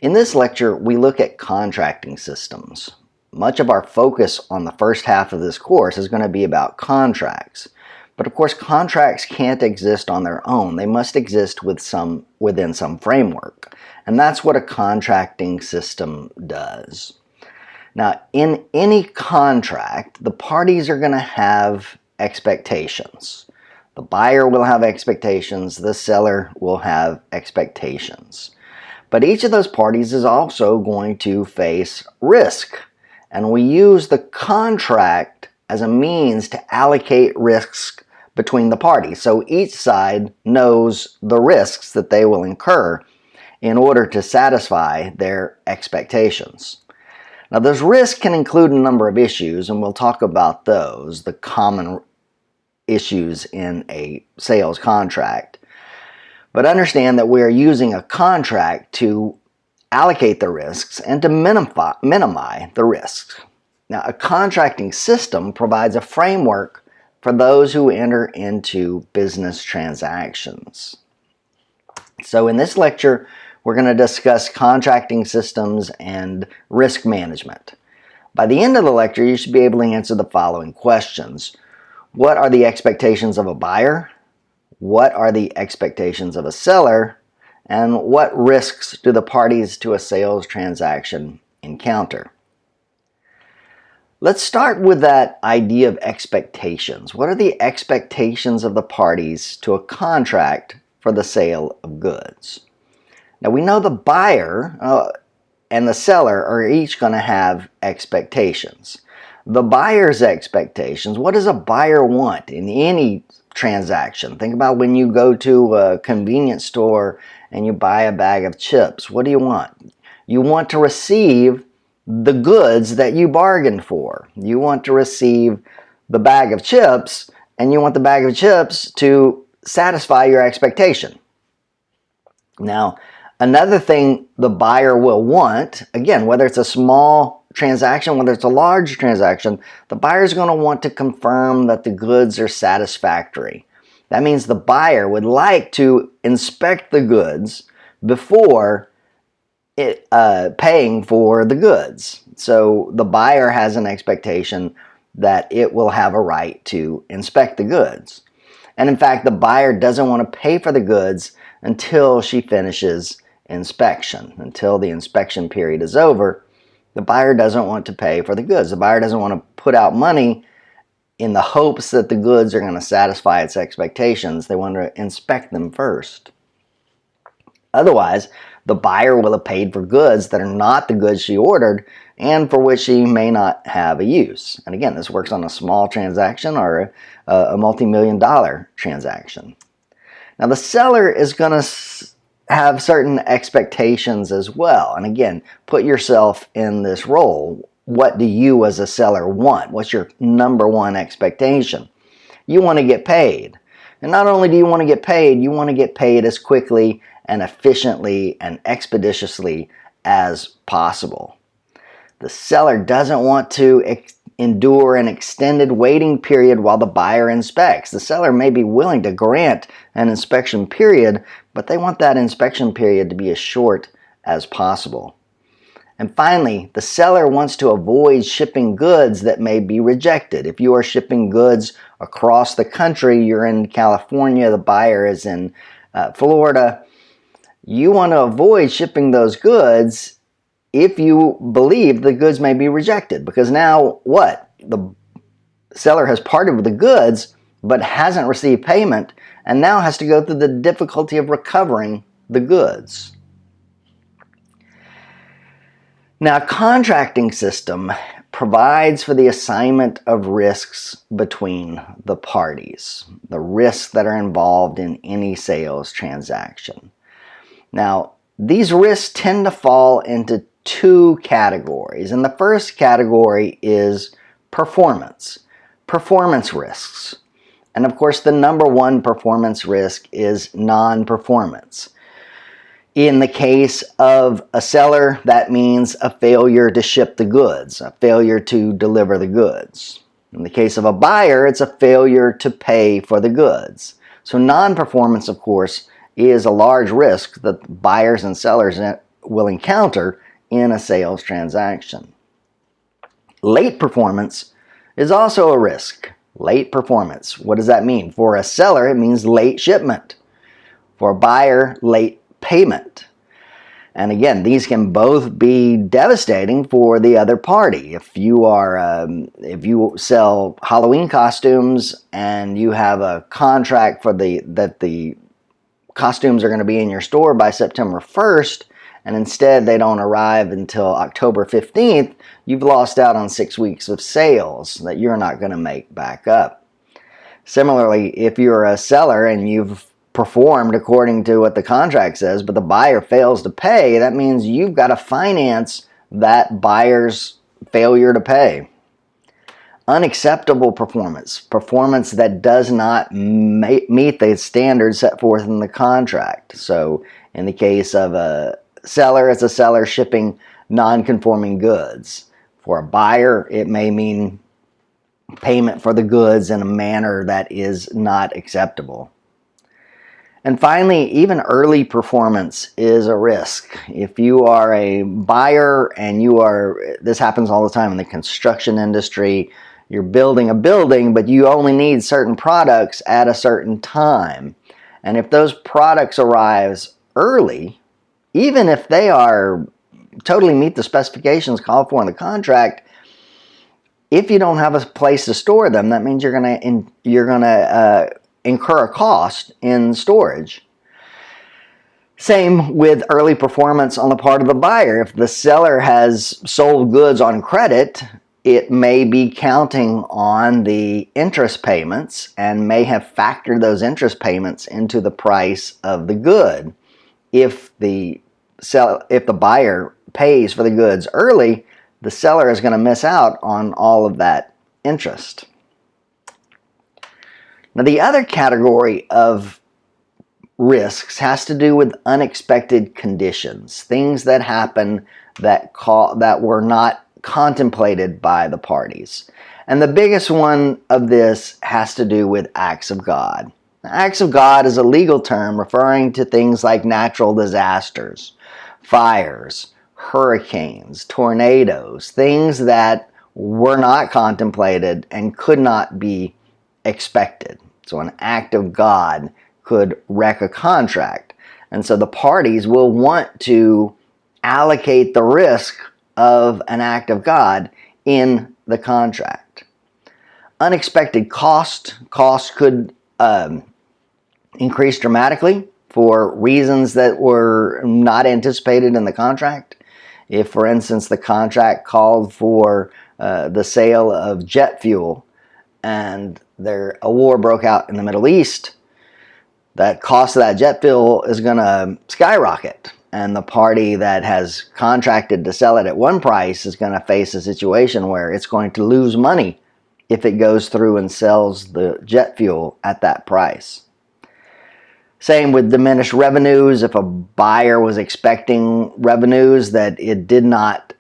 In this lecture, we look at contracting systems. Much of our focus on the first half of this course is going to be about contracts. But of course, contracts can't exist on their own. They must exist within some framework. And that's what a contracting system does. Now, in any contract, the parties are going to have expectations. The buyer will have expectations. The seller will have expectations. But each of those parties is also going to face risk. And we use the contract as a means to allocate risks between the parties. So each side knows the risks that they will incur in order to satisfy their expectations. Now, those risks can include a number of issues, and we'll talk about those, the common issues in a sales contract. But understand that we are using a contract to allocate the risks and to minimize the risks. Now, a contracting system provides a framework for those who enter into business transactions. So in this lecture, we're going to discuss contracting systems and risk management. By the end of the lecture, you should be able to answer the following questions. What are the expectations of a buyer? What are the expectations of a seller? And what risks do the parties to a sales transaction encounter? Let's start with that idea of expectations. What are the expectations of the parties to a contract for the sale of goods? Now, we know the buyer and the seller are each going to have expectations. The buyer's expectations, what does a buyer want in any transaction? Think about when you go to a convenience store and you buy a bag of chips. What do you want? You want to receive the goods that you bargained for. You want to receive the bag of chips, and you want the bag of chips to satisfy your expectation. Now, another thing the buyer will want, again, whether it's a small transaction, whether it's a large transaction, the buyer is going to want to confirm that the goods are satisfactory. That means the buyer would like to inspect the goods before paying for the goods. So the buyer has an expectation that it will have a right to inspect the goods. And in fact, the buyer doesn't want to pay for the goods until she finishes inspection. Until the inspection period is over, the buyer doesn't want to pay for the goods. The buyer doesn't want to put out money in the hopes that the goods are going to satisfy its expectations. They want to inspect them first. Otherwise, the buyer will have paid for goods that are not the goods she ordered and for which she may not have a use. And again, this works on a small transaction or a multi-million-dollar transaction. Now, the seller is going to have certain expectations as well. And again, put yourself in this role. What do you as a seller want? What's your number one expectation? You want to get paid. And not only do you want to get paid, you want to get paid as quickly and efficiently and expeditiously as possible. The seller doesn't want to endure an extended waiting period while the buyer inspects. The seller may be willing to grant an inspection period, but they want that inspection period to be as short as possible. And finally, the seller wants to avoid shipping goods that may be rejected. If you are shipping goods across the country, you're in California, the buyer is in Florida, you want to avoid shipping those goods if you believe the goods may be rejected. Because now what? The seller has parted with the goods but hasn't received payment and now has to go through the difficulty of recovering the goods. Now, a contracting system provides for the assignment of risks between the parties, the risks that are involved in any sales transaction. Now, these risks tend to fall into two categories, and the first category is performance risks. And of course, the number one performance risk is non-performance. In the case of a seller, that means a failure to ship the goods, a failure to deliver the goods. In the case of a buyer, it's a failure to pay for the goods. So non-performance, of course, is a large risk that buyers and sellers will encounter in a sales transaction. Late performance is also a risk. Late performance. What does that mean? For a seller, it means late shipment. For a buyer, late payment. And again, these can both be devastating for the other party. If you sell Halloween costumes and you have a contract for that the costumes are going to be in your store by September 1st, and instead they don't arrive until October 15th, you've lost out on 6 weeks of sales that you're not going to make back up. Similarly, if you're a seller and you've performed according to what the contract says, but the buyer fails to pay, that means you've got to finance that buyer's failure to pay. Unacceptable performance. Performance that does not meet the standards set forth in the contract. So in the case of a seller, it's a seller shipping non-conforming goods. For a buyer, it may mean payment for the goods in a manner that is not acceptable. And finally, even early performance is a risk. If you are a buyer and this happens all the time in the construction industry, you're building a building, but you only need certain products at a certain time. And if those products arrive early, even if they are totally meet the specifications called for in the contract, if you don't have a place to store them, that means you're going to incur a cost in storage. Same with early performance on the part of the buyer. If the seller has sold goods on credit, it may be counting on the interest payments and may have factored those interest payments into the price of the good. If the buyer pays for the goods early, the seller is going to miss out on all of that interest. Now, the other category of risks has to do with unexpected conditions, things that happen that were not contemplated by the parties. And the biggest one of this has to do with acts of God. Acts of God is a legal term referring to things like natural disasters, fires, hurricanes, tornadoes, things that were not contemplated and could not be expected. So an act of God could wreck a contract. And so the parties will want to allocate the risk of an act of God in the contract. Unexpected costs could increase dramatically for reasons that were not anticipated in the contract. If, for instance, the contract called for the sale of jet fuel and a war broke out in the Middle East, that cost of that jet fuel is going to skyrocket. And the party that has contracted to sell it at one price is going to face a situation where it's going to lose money if it goes through and sells the jet fuel at that price. Same with diminished revenues. If a buyer was expecting revenues that it did not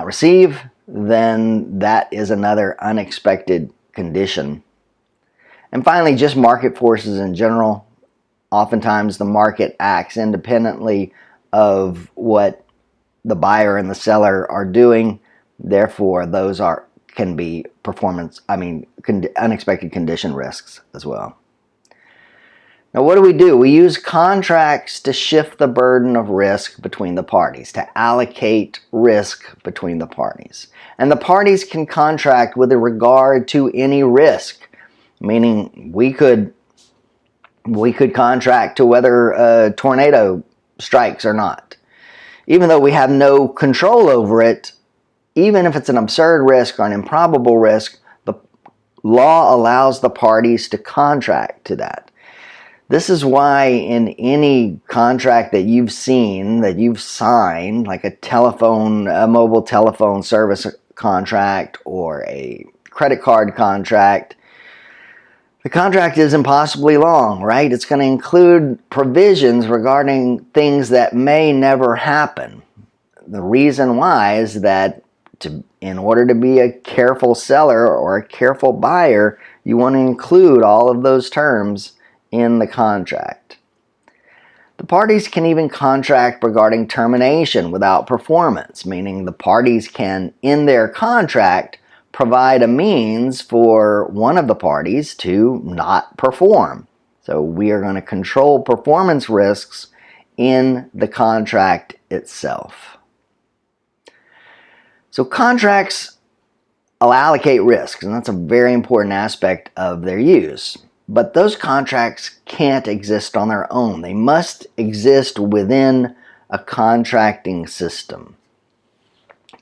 receive, then that is another unexpected condition. And finally, just market forces in general. Oftentimes the market acts independently of what the buyer and the seller are doing. Therefore, those can be unexpected condition risks as well. Now, what do? We use contracts to shift the burden of risk between the parties, to allocate risk between the parties. And the parties can contract with regard to any risk, meaning we could contract to whether a tornado strikes or not. Even though we have no control over it, even if it's an absurd risk or an improbable risk, the law allows the parties to contract to that. This is why in any contract that you've seen, that you've signed, like a mobile telephone service contract or a credit card contract, the contract is impossibly long, right? It's going to include provisions regarding things that may never happen. The reason why is that in order to be a careful seller or a careful buyer, you want to include all of those terms in the contract. The parties can even contract regarding termination without performance, meaning the parties can, in their contract, provide a means for one of the parties to not perform. So we are going to control performance risks in the contract itself. So contracts allocate risks, and that's a very important aspect of their use. But those contracts can't exist on their own. They must exist within a contracting system.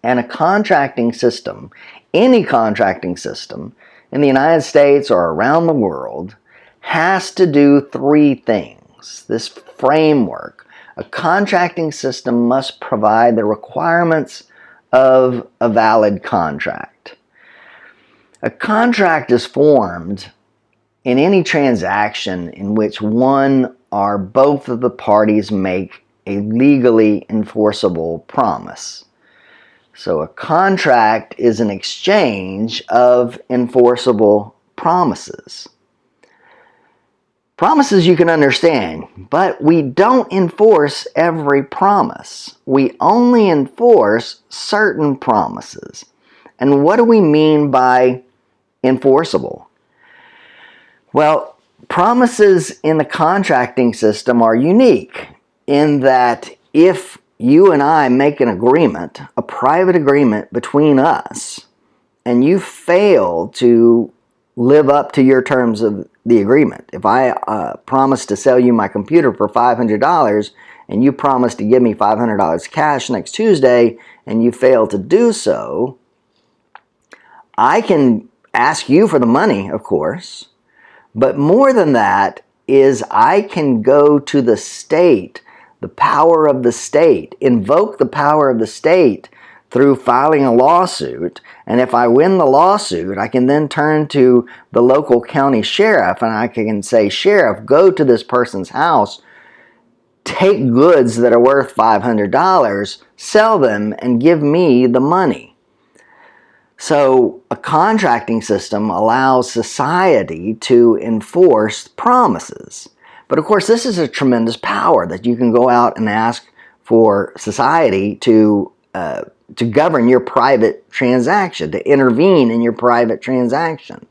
And a contracting system, any contracting system in the United States or around the world, has to do three things. This framework, a contracting system must provide the requirements of a valid contract. A contract is formed in any transaction in which one or both of the parties make a legally enforceable promise. So a contract is an exchange of enforceable promises. Promises you can understand, but we don't enforce every promise. We only enforce certain promises. And what do we mean by enforceable? Well, promises in the contracting system are unique in that if you and I make an agreement, a private agreement between us, and you fail to live up to your terms of the agreement. If I promise to sell you my computer for $500 and you promise to give me $500 cash next Tuesday and you fail to do so, I can ask you for the money, of course, but more than that is I can go to the state, the power of the state, invoke the power of the state through filing a lawsuit, and if I win the lawsuit, I can then turn to the local county sheriff and I can say, Sheriff, go to this person's house, take goods that are worth $500, sell them, and give me the money. So a contracting system allows society to enforce promises. But of course, this is a tremendous power that you can go out and ask for society to govern your private transaction, to intervene in your private transaction.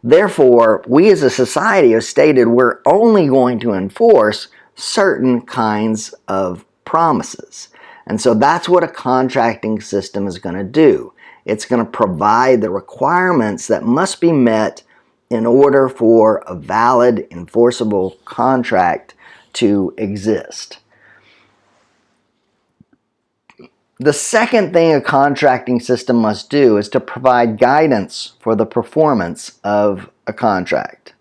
Therefore, we as a society have stated we're only going to enforce certain kinds of promises. And so that's what a contracting system is going to do. It's going to provide the requirements that must be met in order for a valid, enforceable contract to exist. The second thing a contracting system must do is to provide guidance for the performance of a contract.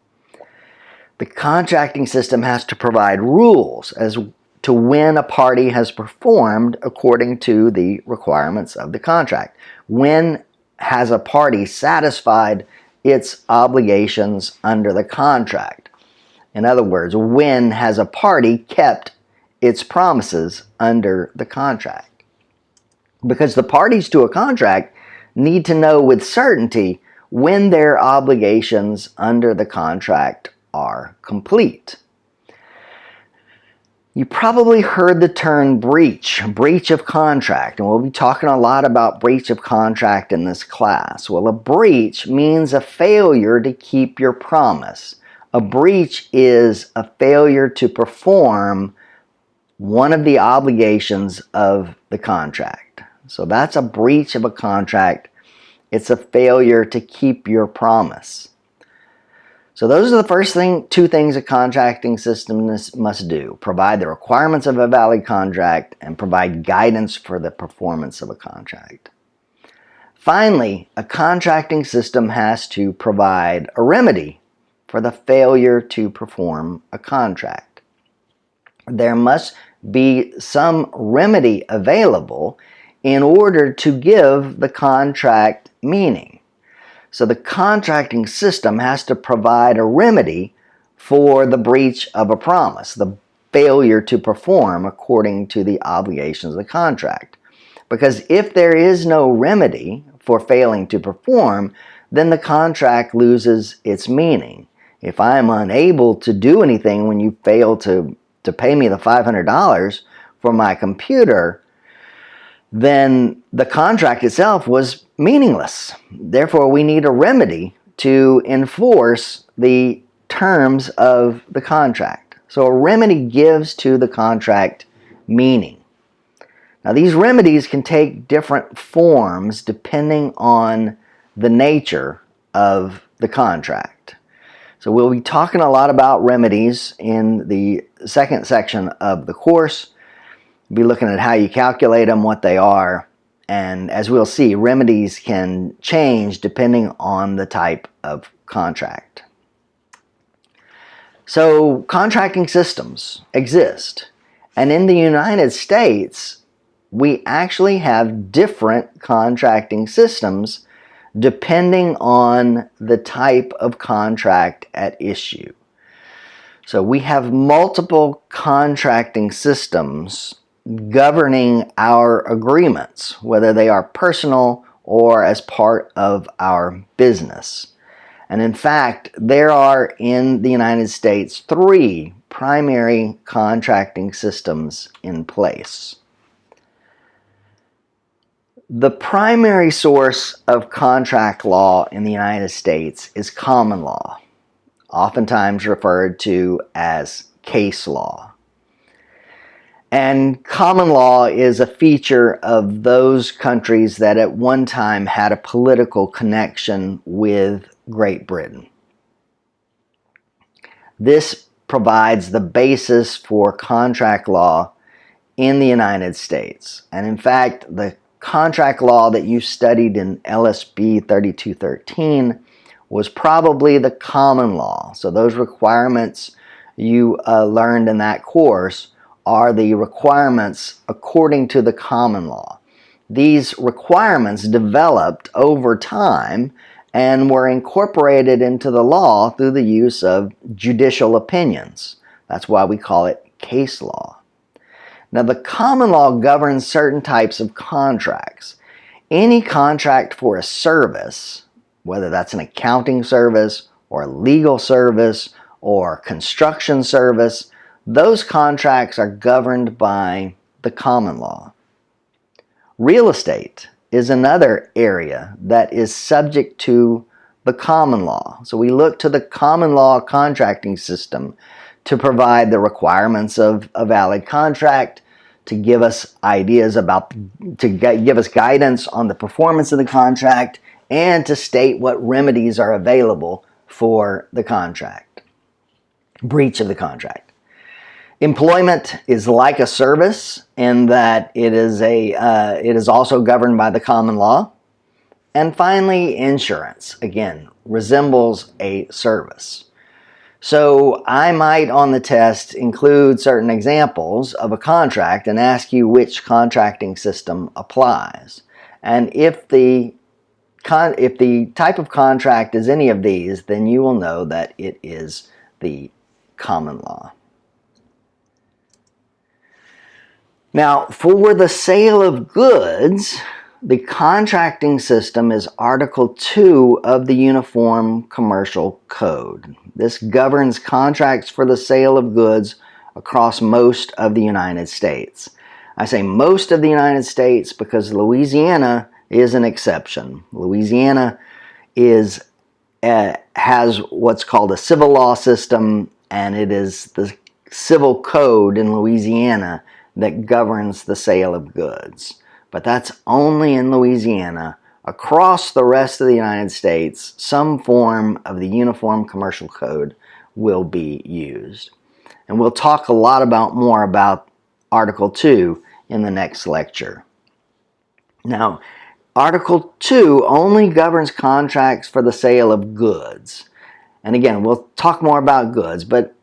The contracting system has to provide rules as to when a party has performed according to the requirements of the contract. When has a party satisfied its obligations under the contract? In other words, when has a party kept its promises under the contract? Because the parties to a contract need to know with certainty when their obligations under the contract are complete. You probably heard the term breach of contract, and we'll be talking a lot about breach of contract in this class. Well, a breach means a failure to keep your promise. A breach is a failure to perform one of the obligations of the contract. So that's a breach of a contract. It's a failure to keep your promise. So those are the first two things a contracting system must do. Provide the requirements of a valid contract and provide guidance for the performance of a contract. Finally, a contracting system has to provide a remedy for the failure to perform a contract. There must be some remedy available in order to give the contract meaning. So the contracting system has to provide a remedy for the breach of a promise, the failure to perform according to the obligations of the contract. Because if there is no remedy for failing to perform, then the contract loses its meaning. If I am unable to do anything when you fail to to pay me the $500 for my computer, then the contract itself was meaningless. Therefore, we need a remedy to enforce the terms of the contract. So a remedy gives to the contract meaning. Now, these remedies can take different forms depending on the nature of the contract. So we'll be talking a lot about remedies in the second section of the course. We'll be looking at how you calculate them, what they are, and as we'll see, remedies can change depending on the type of contract. So contracting systems exist, and in the United States, we actually have different contracting systems depending on the type of contract at issue. So we have multiple contracting systems governing our agreements, whether they are personal or as part of our business. And in fact, there are in the United States 3 primary contracting systems in place. The primary source of contract law in the United States is common law, oftentimes referred to as case law. And common law is a feature of those countries that at one time had a political connection with Great Britain. This provides the basis for contract law in the United States. And in fact, the contract law that you studied in LSB 3213 was probably the common law. So those requirements you learned in that course are the requirements according to the common law. These requirements developed over time and were incorporated into the law through the use of judicial opinions. That's why we call it case law. Now, the common law governs certain types of contracts. Any contract for a service, whether that's an accounting service or a legal service or construction service, those contracts are governed by the common law. Real estate is another area that is subject to the common law. So we look to the common law contracting system to provide the requirements of a valid contract, to give us ideas about, to give us guidance on the performance of the contract, and to state what remedies are available for the contract, breach of the contract. Employment is like a service in that it is also governed by the common law. And finally, insurance, again, resembles a service. So I might on the test include certain examples of a contract and ask you which contracting system applies. And if the type of contract is any of these, then you will know that it is the common law. Now, for the sale of goods, the contracting system is Article 2 of the Uniform Commercial Code. This governs contracts for the sale of goods across most of the United States. I say most of the United States because Louisiana is an exception. Louisiana has what's called a civil law system, and it is the civil code in Louisiana that governs the sale of goods. But that's only in Louisiana. Across the rest of the United States, some form of the Uniform Commercial Code will be used. And we'll talk a lot more about Article 2 in the next lecture. Now, Article 2 only governs contracts for the sale of goods. And again, we'll talk more about goods, but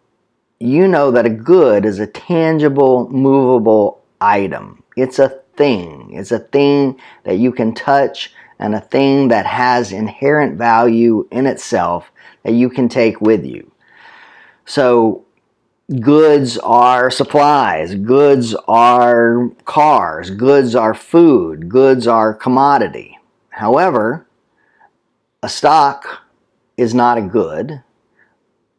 you know that a good is a tangible, movable item. It's a thing. It's a thing that you can touch and a thing that has inherent value in itself that you can take with you. So goods are supplies, goods are cars, goods are food, goods are commodity. However, a stock is not a good.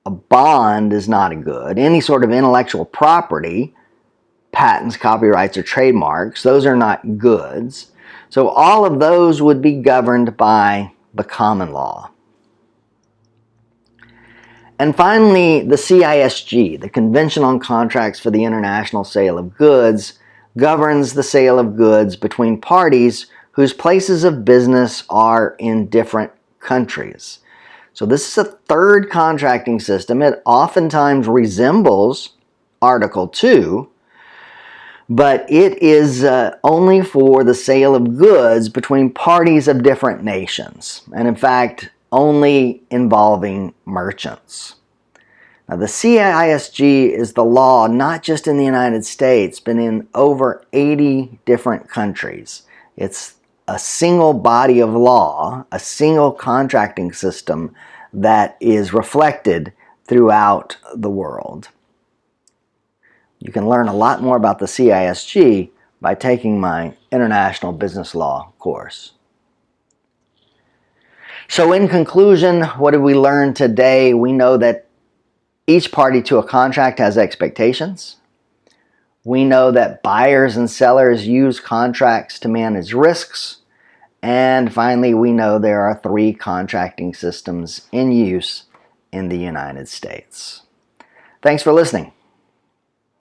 A bond is not a good. Any sort of intellectual property, patents, copyrights, or trademarks, those are not goods. So all of those would be governed by the common law. And finally, the CISG, the Convention on Contracts for the International Sale of Goods, governs the sale of goods between parties whose places of business are in different countries. So this is a third contracting system. It oftentimes resembles Article 2, but it is only for the sale of goods between parties of different nations, and in fact, only involving merchants. Now, the CISG is the law not just in the United States, but in over 80 different countries. It's a single body of law, a single contracting system that is reflected throughout the world. You can learn a lot more about the CISG by taking my International Business Law course. So in conclusion, what did we learn today? We know that each party to a contract has expectations. We know that buyers and sellers use contracts to manage risks. And finally, we know there are 3 contracting systems in use in the United States. Thanks for listening.